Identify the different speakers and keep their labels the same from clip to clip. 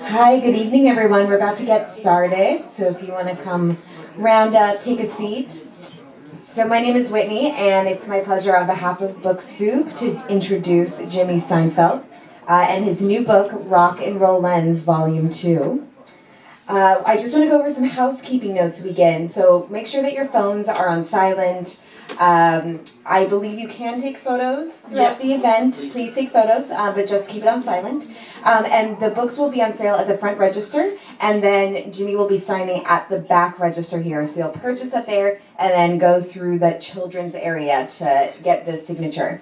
Speaker 1: Hi, good evening, everyone. We're about to get started, so if you want to come round up, take a seat. So my name is Whitney, and it's my pleasure on behalf of Book Soup to introduce Jimmy Steinfeldt and his new book, Rock and Roll Lens, Volume 2. I just want to go over some housekeeping notes to begin. So make sure that your phones are on silent. I believe you can take photos throughout the event. Please take photos, but just keep it on silent. And the books will be on sale at the front register, and then Jimmy will be signing at the back register here. So you'll purchase up there and then go through the children's area to get the signature.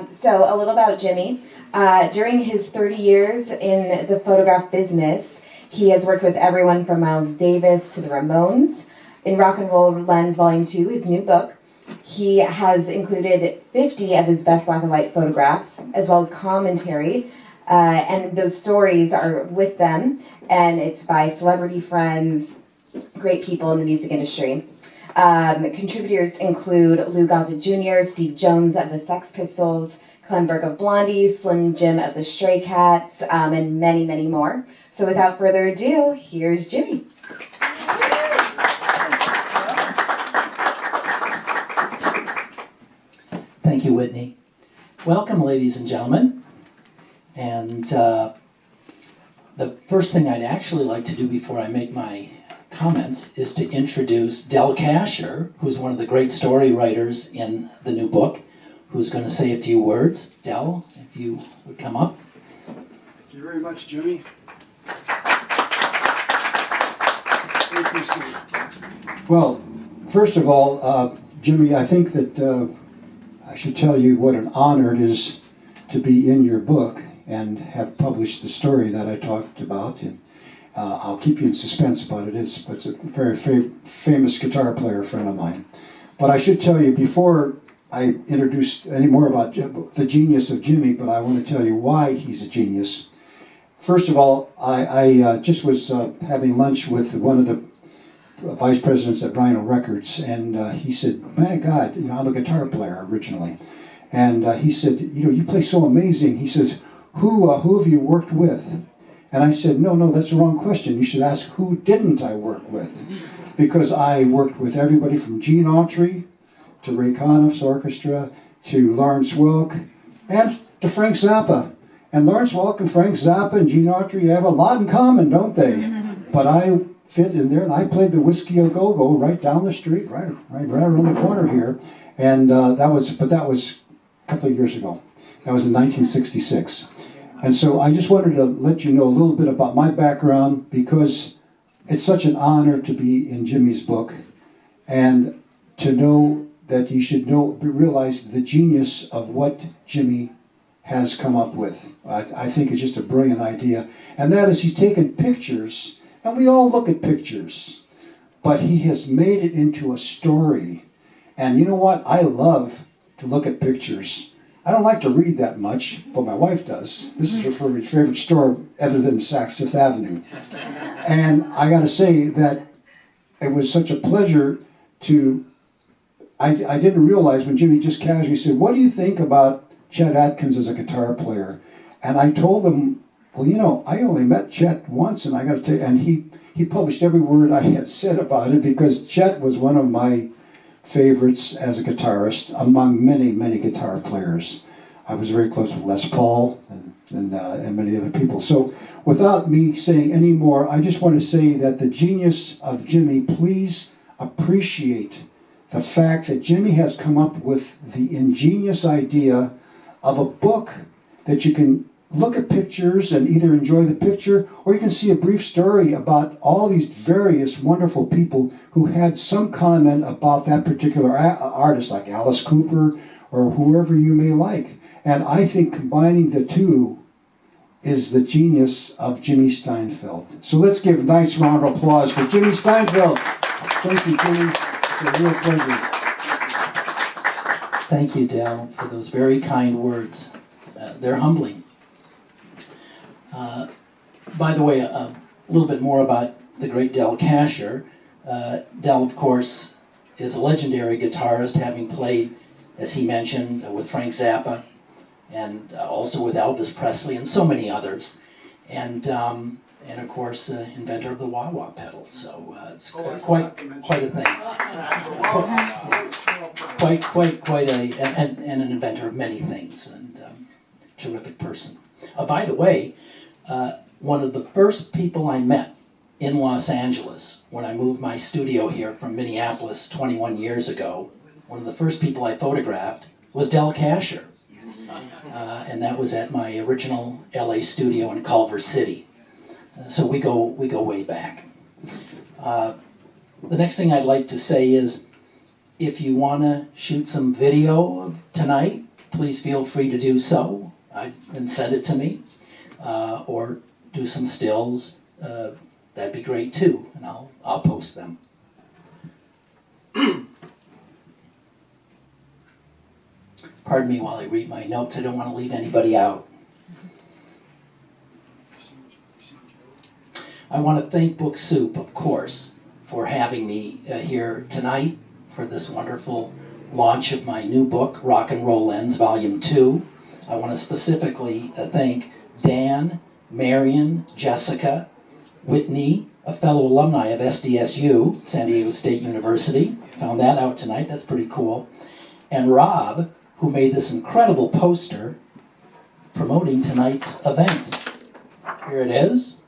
Speaker 1: So a little about Jimmy. During his 30 years in the photograph business, he has worked with everyone from Miles Davis to the Ramones. In Rock and Roll Lens Volume 2, his new book, he has included 50 of his best black and white photographs, as well as commentary, and those stories are with them, and it's by celebrity friends, great people in the music industry. Contributors include Lou Gossett Jr., Steve Jones of the Sex Pistols, Clem Burke of Blondie, Slim Jim of the Stray Cats, and many, many more. So without further ado, here's Jimmy.
Speaker 2: Thank you, Whitney. Welcome, ladies and gentlemen. And the first thing I'd actually like to do before I make my comments is to introduce Del Casher, who's one of the great story writers in the new book, who's going to say a few words. Del, if you would come up.
Speaker 3: Thank you very much, Jimmy. Thank you, Steve. Well, first of all, Jimmy, I think that I should tell you what an honor it is to be in your book and have published the story that I talked about. And I'll keep you in suspense about it. It's a very famous guitar player friend of mine. But I should tell you, before I introduce any more about the genius of Jimmy, but I want to tell you why he's a genius. First of all, I just was having lunch with one of the vice presidents at Rhino Records, and he said, "My God, I'm a guitar player originally," and he said, "You play so amazing." He says, "Who have you worked with?" And I said, "No, that's the wrong question. You should ask, who didn't I work with?" Because I worked with everybody from Gene Autry to Ray Conniff's orchestra to Lawrence Welk and to Frank Zappa. And Lawrence Welk and Frank Zappa and Gene Autry have a lot in common, don't they? But I fit in there, and I played the Whiskey A Go-Go right down the street, right around the corner here. And that was a couple of years ago. That was in 1966. And so I just wanted to let you know a little bit about my background, because it's such an honor to be in Jimmy's book, and to know that you should realize the genius of what Jimmy has come up with. I think it's just a brilliant idea. And that is, he's taken pictures, and we all look at pictures, but he has made it into a story. And you know what? I love to look at pictures. I don't like to read that much, but my wife does. This is her favorite store other than Saks Fifth Avenue. And I got to say that it was such a pleasure to... I didn't realize when Jimmy just casually said, "What do you think about Chet Atkins as a guitar player?" And I told him, "Well, I only met Chet once, and I got to tell you," and he published every word I had said about it, because Chet was one of my favorites as a guitarist among many, many guitar players. I was very close with Les Paul and many other people. So without me saying any more, I just want to say that the genius of Jimmy, please appreciate the fact that Jimmy has come up with the ingenious idea of a book that you can look at pictures and either enjoy the picture, or you can see a brief story about all these various wonderful people who had some comment about that particular artist, like Alice Cooper or whoever you may like. And I think combining the two is the genius of Jimmy Steinfeldt. So let's give a nice round of applause for Jimmy Steinfeldt. Thank you, Jimmy. It's a real pleasure.
Speaker 2: Thank you, Del, for those very kind words. They're humbling. By the way, a little bit more about the great Del Casher. Del, of course, is a legendary guitarist, having played, as he mentioned, with Frank Zappa, and also with Elvis Presley and so many others. And and of course, inventor of the wah-wah pedal. So it's quite a thing. Quite an inventor of many things, and terrific person. By the way, one of the first people I met in Los Angeles when I moved my studio here from Minneapolis 21 years ago, one of the first people I photographed was Del Casher. And that was at my original LA studio in Culver City. So we go way back. The next thing I'd like to say is, if you want to shoot some video of tonight, please feel free to do so and send it to me, or do some stills. That'd be great too, and I'll post them. Pardon me while I read my notes. I don't want to leave anybody out. I want to thank Book Soup, of course, for having me here tonight for this wonderful launch of my new book, Rock and Roll Lens, Volume 2. I want to specifically thank Dan, Marion, Jessica, Whitney, a fellow alumni of SDSU, San Diego State University. Found that out tonight. That's pretty cool. And Rob, who made this incredible poster promoting tonight's event. Here it is.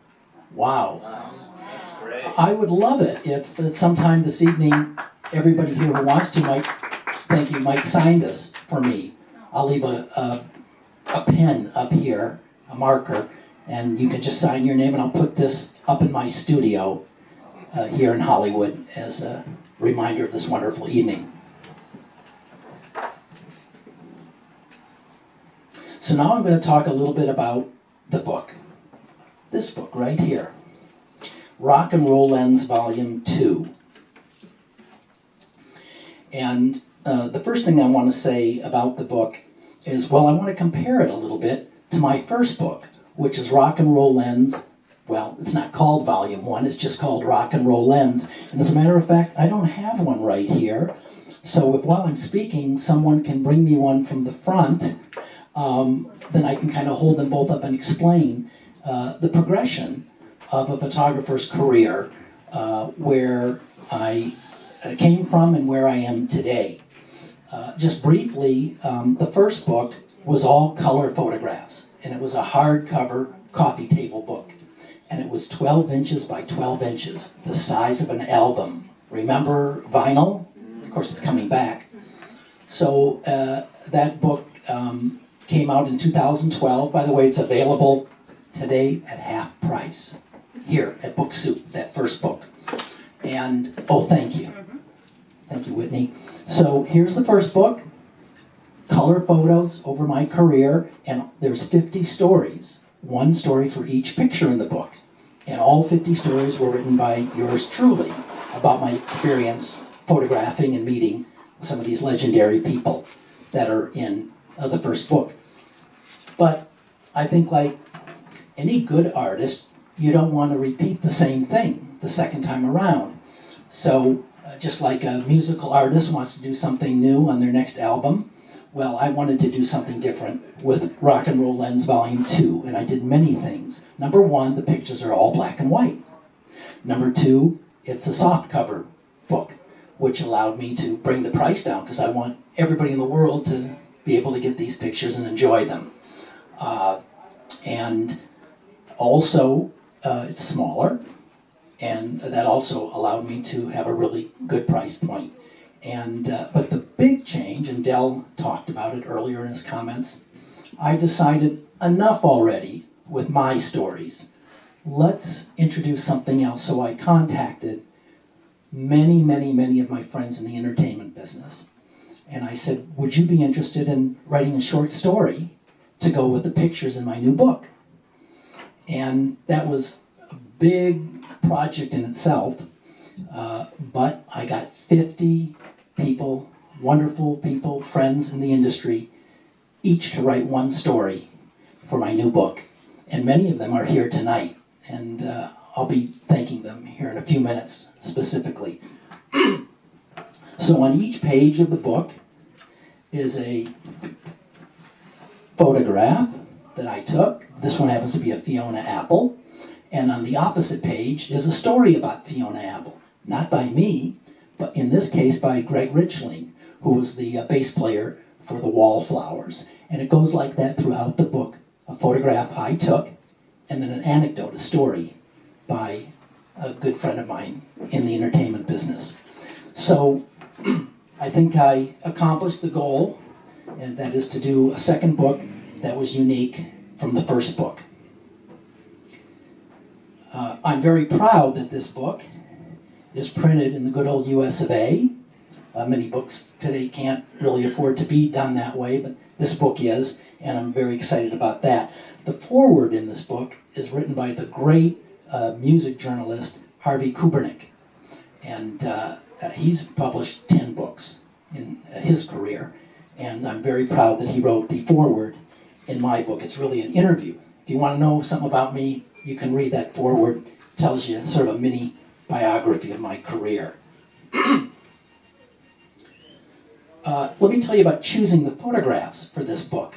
Speaker 2: Wow.
Speaker 4: That's great.
Speaker 2: I would love it if sometime this evening everybody here who wants to might sign this for me. I'll leave a pen up here, a marker, and you can just sign your name, and I'll put this up in my studio here in Hollywood as a reminder of this wonderful evening. So now I'm going to talk a little bit about the book. This book right here. Rock and Roll Lens Volume 2. And the first thing I want to say about the book is, well, I want to compare it a little bit to my first book, which is Rock and Roll Lens. Well, it's not called Volume 1, it's just called Rock and Roll Lens. And as a matter of fact, I don't have one right here. So if while I'm speaking, someone can bring me one from the front, then I can kind of hold them both up and explain the progression of a photographer's career, where I came from and where I am today. Just briefly, the first book was all color photographs, and it was a hardcover coffee table book, and it was 12 inches by 12 inches, the size of an album. Remember vinyl? Of course, it's coming back. So that book came out in 2012. By the way, it's available today at half price here at Book Soup, that first book. And, oh, thank you. Thank you, Whitney. So here's the first book, color photos over my career, and there's 50 stories, one story for each picture in the book. And all 50 stories were written by yours truly about my experience photographing and meeting some of these legendary people that are in the first book. But I think, like any good artist, you don't want to repeat the same thing the second time around. So just like a musical artist wants to do something new on their next album, well, I wanted to do something different with Rock and Roll Lens Volume 2, and I did many things. Number one, the pictures are all black and white. Number two, it's a softcover book, which allowed me to bring the price down because I want everybody in the world to be able to get these pictures and enjoy them. And also, it's smaller, and that also allowed me to have a really good price point. And but the big change, and Del talked about it earlier in his comments, I decided enough already with my stories. Let's introduce something else. So I contacted many of my friends in the entertainment business. And I said, would you be interested in writing a short story to go with the pictures in my new book? And that was a big project in itself, but I got 50 people, wonderful people, friends in the industry, each to write one story for my new book. And many of them are here tonight, and I'll be thanking them here in a few minutes specifically. So on each page of the book is a photograph that I took. This one happens to be a Fiona apple. And on the opposite page is a story about Fiona Apple. Not by me, but in this case by Greg Richling, who was the bass player for the Wallflowers. And it goes like that throughout the book. A photograph I took, and then an anecdote, a story by a good friend of mine in the entertainment business. So I think I accomplished the goal, and that is to do a second book that was unique from the first book. I'm very proud that this book is printed in the good old US of A. Many books today can't really afford to be done that way, but this book is, and I'm very excited about that. The foreword in this book is written by the great music journalist Harvey Kubernik, and he's published 10 books in his career, and I'm very proud that he wrote the foreword in my book. It's really an interview. If you want to know something about me, you can read that foreword. It tells you sort of a mini biography of my career. Let me tell you about choosing the photographs for this book.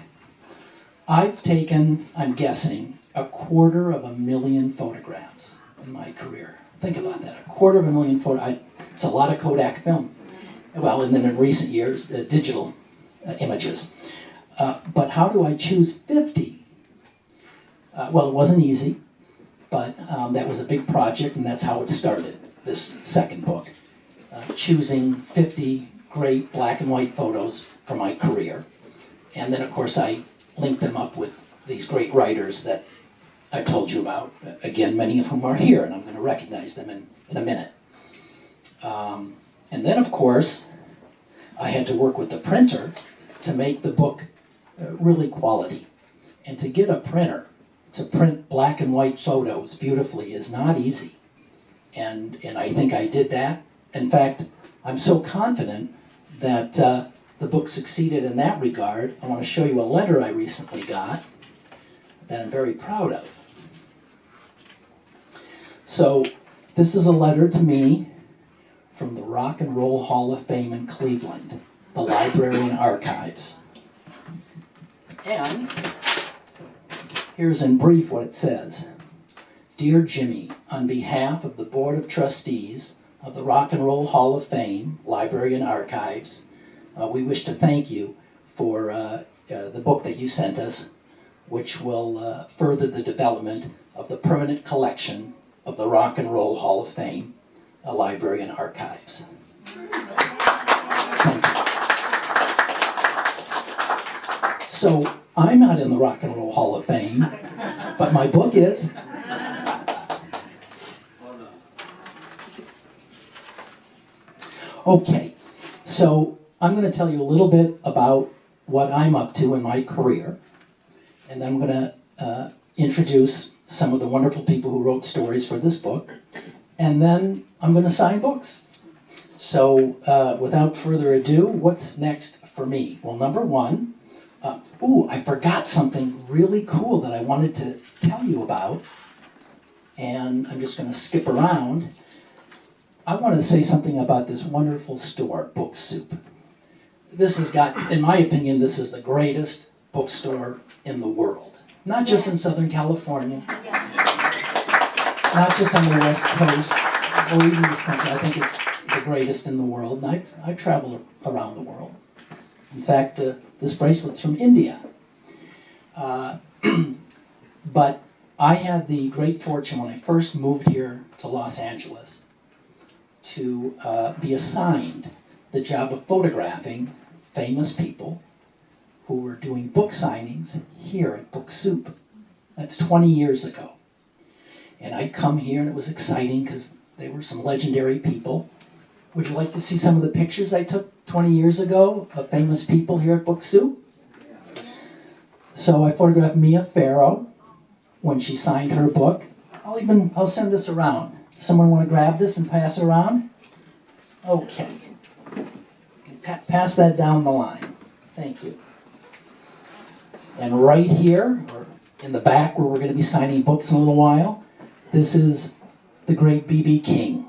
Speaker 2: I've taken, I'm guessing, 250,000 photographs in my career. Think about that, 250,000 photographs. It's a lot of Kodak film. Well, and then in recent years, digital images. But how do I choose 50? Well, it wasn't easy, but that was a big project, and that's how it started, this second book. Choosing 50 great black and white photos for my career. And then, of course, I linked them up with these great writers that I told you about. Again, many of whom are here, and I'm going to recognize them in a minute. And then, of course, I had to work with the printer to make the book really quality. And to get a printer to print black and white photos beautifully is not easy. And I think I did that. In fact, I'm so confident that the book succeeded in that regard. I want to show you a letter I recently got that I'm very proud of. So this is a letter to me from the Rock and Roll Hall of Fame in Cleveland, the Library and Archives. And here's in brief what it says. Dear Jimmy, on behalf of the Board of Trustees of the Rock and Roll Hall of Fame, Library and Archives, we wish to thank you for the book that you sent us, which will further the development of the permanent collection of the Rock and Roll Hall of Fame, Library and Archives. Thank you. So, I'm not in the Rock and Roll Hall of Fame, but my book is. Okay, so I'm going to tell you a little bit about what I'm up to in my career, and then I'm going to introduce some of the wonderful people who wrote stories for this book, and then I'm going to sign books. So without further ado, what's next for me? Well, number one, I forgot something really cool that I wanted to tell you about, and I'm just going to skip around. I want to say something about this wonderful store, Book Soup. This has got, in my opinion, this is the greatest bookstore in the world. Not just in Southern California, not just on the West Coast, or even this country. I think it's the greatest in the world, and I travel around the world. In fact, this bracelet's from India. But I had the great fortune when I first moved here to Los Angeles to be assigned the job of photographing famous people who were doing book signings here at Book Soup. That's 20 years ago. And I'd come here and it was exciting because they were some legendary people. Would you like to see some of the pictures I took 20 years ago of famous people here at Book Soup? So I photographed Mia Farrow when she signed her book. I'll send this around. Someone want to grab this and pass it around? Okay. Pass that down the line. Thank you. And right here, or in the back where we're going to be signing books in a little while, this is the great B.B. King.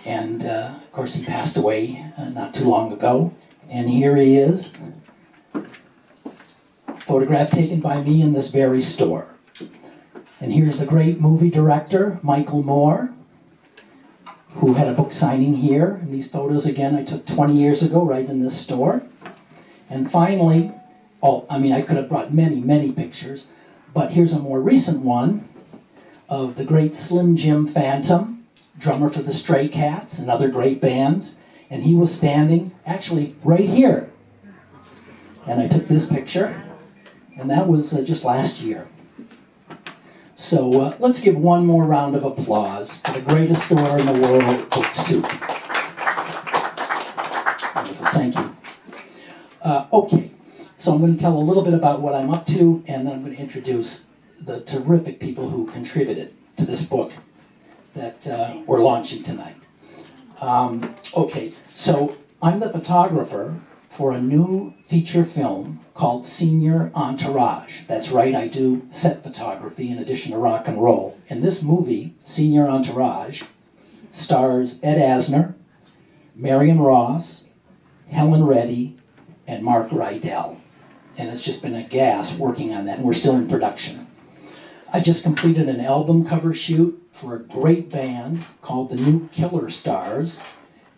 Speaker 2: And of course he passed away not too long ago. And here he is, photograph taken by me in this very store. And here's the great movie director, Michael Moore, who had a book signing here. And these photos, again, I took 20 years ago right in this store. And finally, I could have brought many, many pictures, but here's a more recent one of the great Slim Jim Phantom, drummer for the Stray Cats and other great bands. And he was standing actually right here. And I took this picture, and that was just last year. So let's give one more round of applause for the greatest store in the world, Book Soup. Wonderful, thank you. Okay, so I'm going to tell a little bit about what I'm up to, and then I'm going to introduce the terrific people who contributed to this book that we're launching tonight. Okay, so I'm the photographer for a new feature film called Senior Entourage. That's right, I do set photography in addition to rock and roll. And this movie, Senior Entourage, stars Ed Asner, Marion Ross, Helen Reddy, and Mark Rydell. And it's just been a gas working on that, and we're still in production. I just completed an album cover shoot for a great band called the New Killer Stars.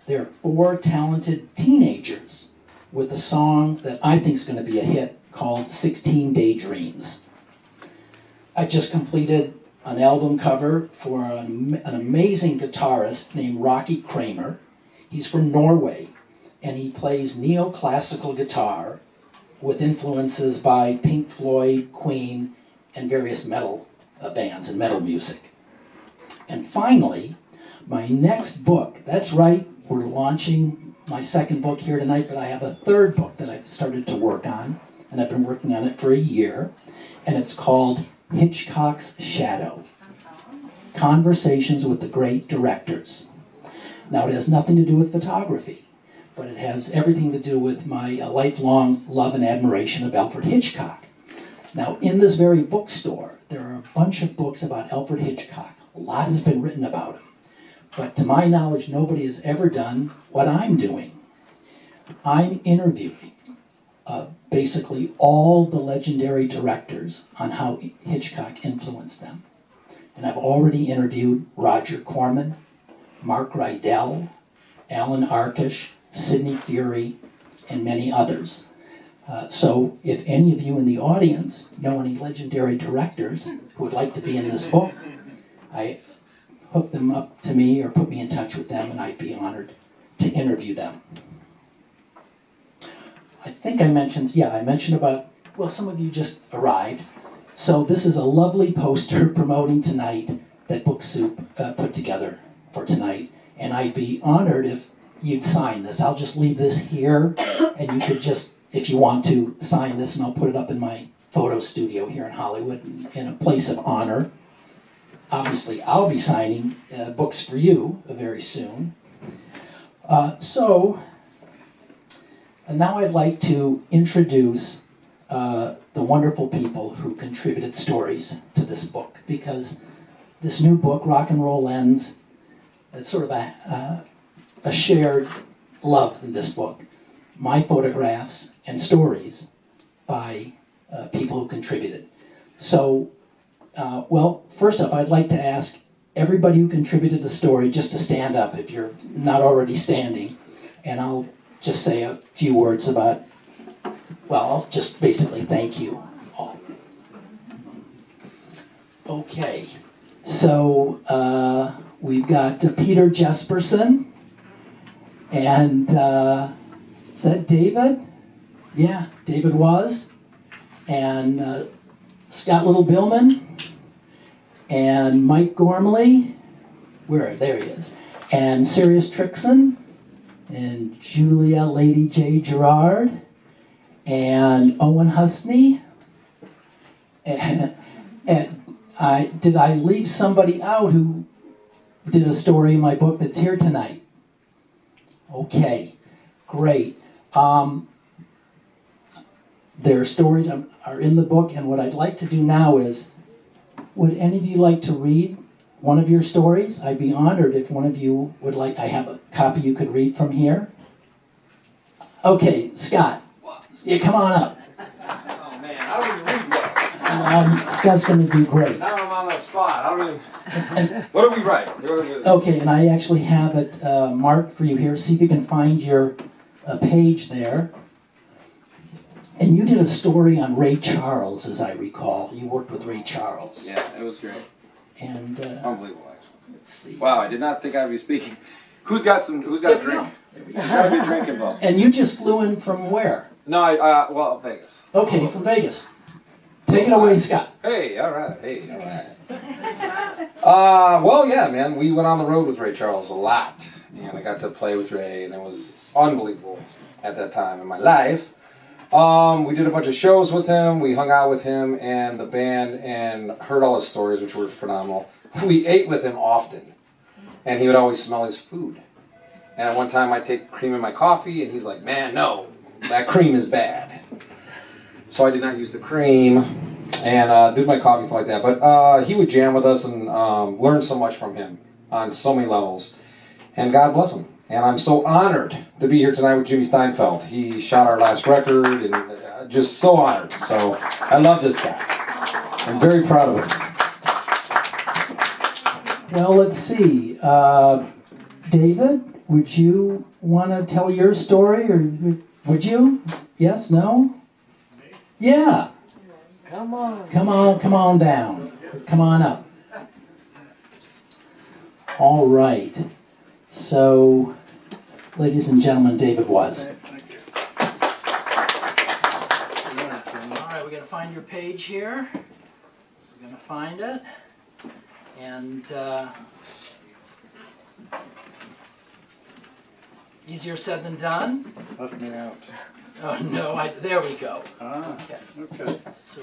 Speaker 2: They're 4 talented teenagers with a song that I think is going to be a hit called 16 Daydreams. I just completed an album cover for an amazing guitarist named Rocky Kramer. He's from Norway, and he plays neoclassical guitar with influences by Pink Floyd, Queen, and various metal bands and metal music. And finally, my next book, that's right, we're launching my second book here tonight, but I have a third book that I've started to work on, and I've been working on it for a year, and it's called Hitchcock's Shadow, Conversations with the Great Directors. Now, it has nothing to do with photography, but it has everything to do with my lifelong love and admiration of Alfred Hitchcock. Now, in this very bookstore, there are a bunch of books about Alfred Hitchcock. A lot has been written about him. But to my knowledge, nobody has ever done what I'm doing. I'm interviewing basically all the legendary directors on how Hitchcock influenced them. And I've already interviewed Roger Corman, Mark Rydell, Alan Arkush, Sidney Furie, and many others. So if any of you in the audience know any legendary directors who would like to be in this book, I hook them up to me or put me in touch with them, and I'd be honored to interview them. I think I mentioned about, well, some of you just arrived. So this is a lovely poster promoting tonight that Book Soup put together for tonight, and I'd be honored if you'd sign this. I'll just leave this here, and you could just, if you want to, sign this, and I'll put it up in my photo studio here in Hollywood in a place of honor. Obviously, I'll be signing books for you very soon. And now I'd like to introduce the wonderful people who contributed stories to this book, because this new book, Rock and Roll Ends, it's sort of a shared love in this book. My photographs and stories by people who contributed. So, well, first up, I'd like to ask everybody who contributed a story just to stand up if you're not already standing, and I'll just say a few words about, well, I'll just basically thank you all. Okay, so we've got Peter Jesperson, and is that David? Yeah, David was, and Scott Little-Billman, and Mike Gormley, there he is, and Sirius Trixon, and Julia Lady J. Gerard, and Owen Husney, and did I leave somebody out who did a story in my book that's here tonight? Okay, great. Their stories are in the book, and what I'd like to do now is, would any of you like to read one of your stories? I'd be honored if one of you would like. I have a copy you could read from here. Okay, Scott, yeah, come on up.
Speaker 4: Oh man, I wouldn't read well.
Speaker 2: Scott's going to do great.
Speaker 4: Now I'm on the spot. I don't even... What do we write?
Speaker 2: Okay, and I actually have it marked for you here. See if you can find your page there. And you did a story on Ray Charles, as I recall. You worked with Ray Charles.
Speaker 4: Yeah, it was great.
Speaker 2: And
Speaker 4: unbelievable, actually.
Speaker 2: let's see.
Speaker 4: Wow, I did not think I'd be speaking. Who's got a drink? There's got to be a drink involved.
Speaker 2: And you just flew in from where?
Speaker 4: No, well, Vegas.
Speaker 2: Okay, from Vegas. Take it away, Scott.
Speaker 4: Hey, all right. Hey, all right. Well, yeah, man. We went on the road with Ray Charles a lot, and I got to play with Ray, and it was unbelievable at that time in my life. We did a bunch of shows with him. We hung out with him and the band, and heard all his stories, which were phenomenal. We ate with him often, and he would always smell his food. And at one time, I'd take cream in my coffee, and he's like, "Man, no, that cream is bad." So I did not use the cream. And did my coffee, stuff like that. But he would jam with us and learn so much from him on so many levels. And God bless him. And I'm so honored to be here tonight with Jimmy Steinfeldt. He shot our last record, and just so honored. So I love this guy. I'm very proud of him.
Speaker 2: Well, let's see. David, would you want to tell your story, or would you? Yes, no? Yeah. Come on down. Come on up. All right. So, ladies and gentlemen, David was.
Speaker 5: Thank you.
Speaker 2: All right, we're going to find your page here. We're going to find it. And easier said than done.
Speaker 5: Left me out.
Speaker 2: Oh, no, there we go.
Speaker 5: Ah,
Speaker 2: Okay.
Speaker 5: okay.
Speaker 2: So,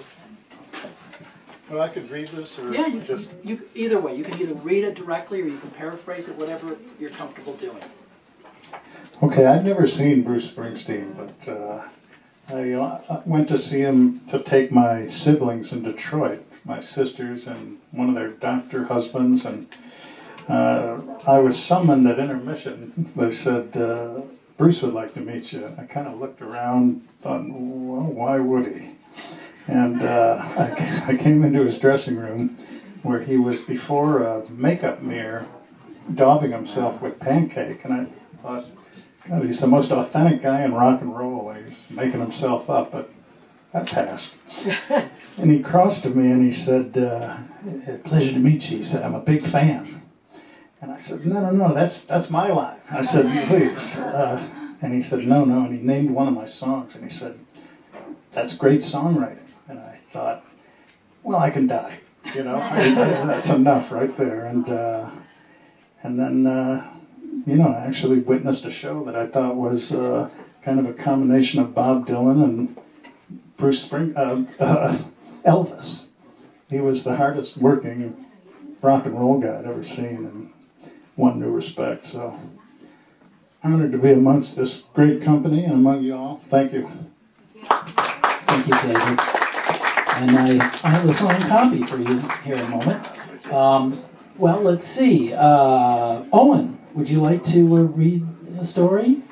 Speaker 5: Well, I could read this, or
Speaker 2: yeah,
Speaker 5: just...
Speaker 2: either way. You can either read it directly or you can paraphrase it, whatever you're comfortable doing.
Speaker 5: Okay, I've never seen Bruce Springsteen, but I went to see him to take my siblings in Detroit, my sisters and one of their doctor husbands, and I was summoned at intermission. They said, Bruce would like to meet you. I kind of looked around, thought, well, why would he? And I came into his dressing room where he was before a makeup mirror daubing himself with pancake, and I thought, God, he's the most authentic guy in rock and roll. He's making himself up, but that passed. And he crossed to me and he said, pleasure to meet you. He said, I'm a big fan. And I said, no, that's my line. I said, please. And he said, no, and he named one of my songs, and he said, that's great songwriting. And I thought, well, I can die, that's enough right there. And then, I actually witnessed a show that I thought was kind of a combination of Bob Dylan and Elvis. He was the hardest working rock and roll guy I'd ever seen in one new respect. So honored to be amongst this great company and among you all. Thank you.
Speaker 2: Thank you, David. And I have a signed copy for you here in a moment. Well, let's see. Owen, would you like to read a story?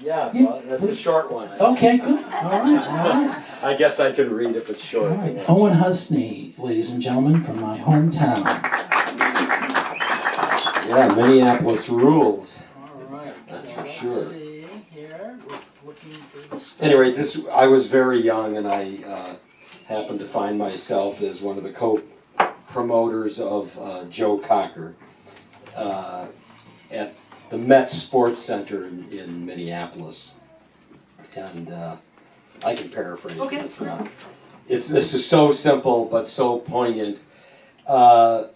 Speaker 6: Yeah, well, that's a short one.
Speaker 2: Okay, good. All right.
Speaker 6: I guess I can read if it's short.
Speaker 2: All right. Owen Husney, ladies and gentlemen, from my hometown.
Speaker 6: Yeah, Minneapolis rules.
Speaker 2: All right.
Speaker 6: That's
Speaker 2: So
Speaker 6: for
Speaker 2: let's
Speaker 6: sure.
Speaker 2: see here. We're looking for the story.
Speaker 6: Anyway, I was very young, and I happened to find myself as one of the co-promoters of Joe Cocker at the Met Sports Center in Minneapolis. And I can paraphrase
Speaker 2: Okay.
Speaker 6: it. This is so simple, but so poignant. So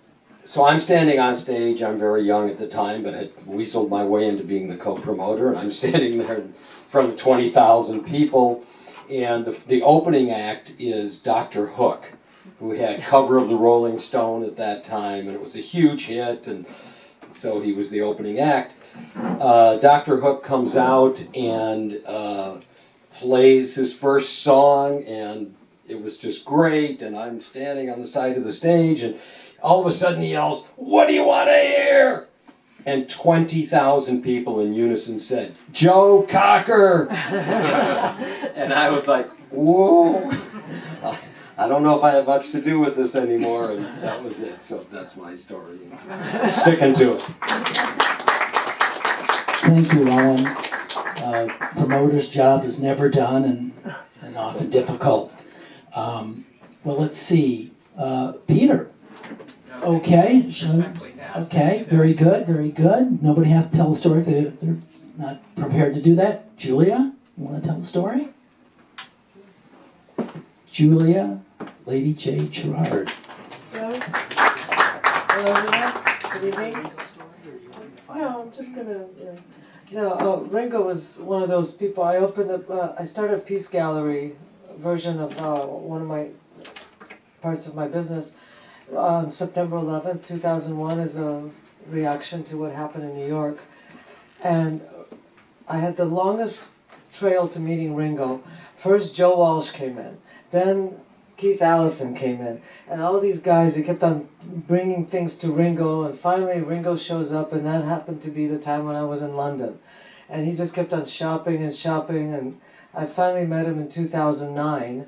Speaker 6: I'm standing on stage. I'm very young at the time, but had weaseled my way into being the co-promoter, and I'm standing there in front of 20,000 people. And the opening act is Dr. Hook, who had cover of the Rolling Stone at that time, and it was a huge hit, and so he was the opening act. Dr. Hook comes out and plays his first song, and it was just great, and I'm standing on the side of the stage, and all of a sudden he yells, "What do you want to hear?" And 20,000 people in unison said, "Joe Cocker!" And I was like, whoa. I don't know if I have much to do with this anymore, and that was it. So that's my story. Sticking to it.
Speaker 2: Thank you, Owen. Promoter's job is never done and often difficult. Well, let's see. Peter. Okay. Okay. Very good. Very good. Nobody has to tell a story if they're not prepared to do that. Julia, you want to tell a story? Julia, Lady J. Gerard.
Speaker 7: Hello. Hello, everyone. Good evening. No, I'm just gonna. Ringo was one of those people. I started a peace gallery version of one of my parts of my business on September 11th, 2001, as a reaction to what happened in New York, and I had the longest trail to meeting Ringo. First, Joe Walsh came in, then Keith Allison came in, and all these guys, they kept on bringing things to Ringo, and finally Ringo shows up, and that happened to be the time when I was in London. And he just kept on shopping and shopping, and I finally met him in 2009.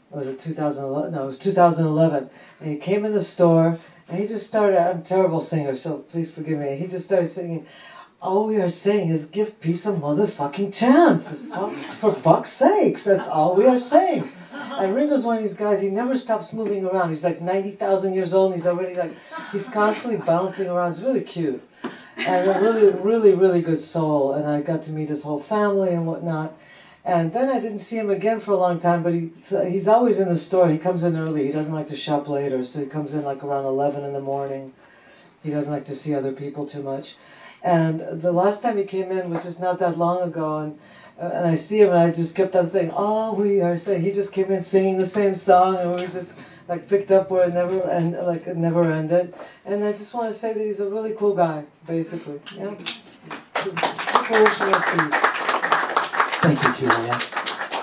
Speaker 7: Was it 2011? No, it was 2011. And he came in the store, and he just started, I'm a terrible singer, so please forgive me. He just started singing, "All we are saying is give peace a motherfucking chance. For fuck's sakes, that's all we are saying." And Ringo's one of these guys, he never stops moving around. He's like 90,000 years old, and he's already like, he's constantly bouncing around. It's really cute. And a really, really, really good soul. And I got to meet his whole family and whatnot. And then I didn't see him again for a long time, but he's always in the store. He comes in early. He doesn't like to shop later, so he comes in like around 11 in the morning. He doesn't like to see other people too much. And the last time he came in was just not that long ago, and I see him, and I just kept on saying, "All we are saying." He just came in singing the same song, and we were just like picked up where it never ended. And I just want to say that he's a really cool guy, basically. Yeah. People wish me peace.
Speaker 2: Thank you, Julia.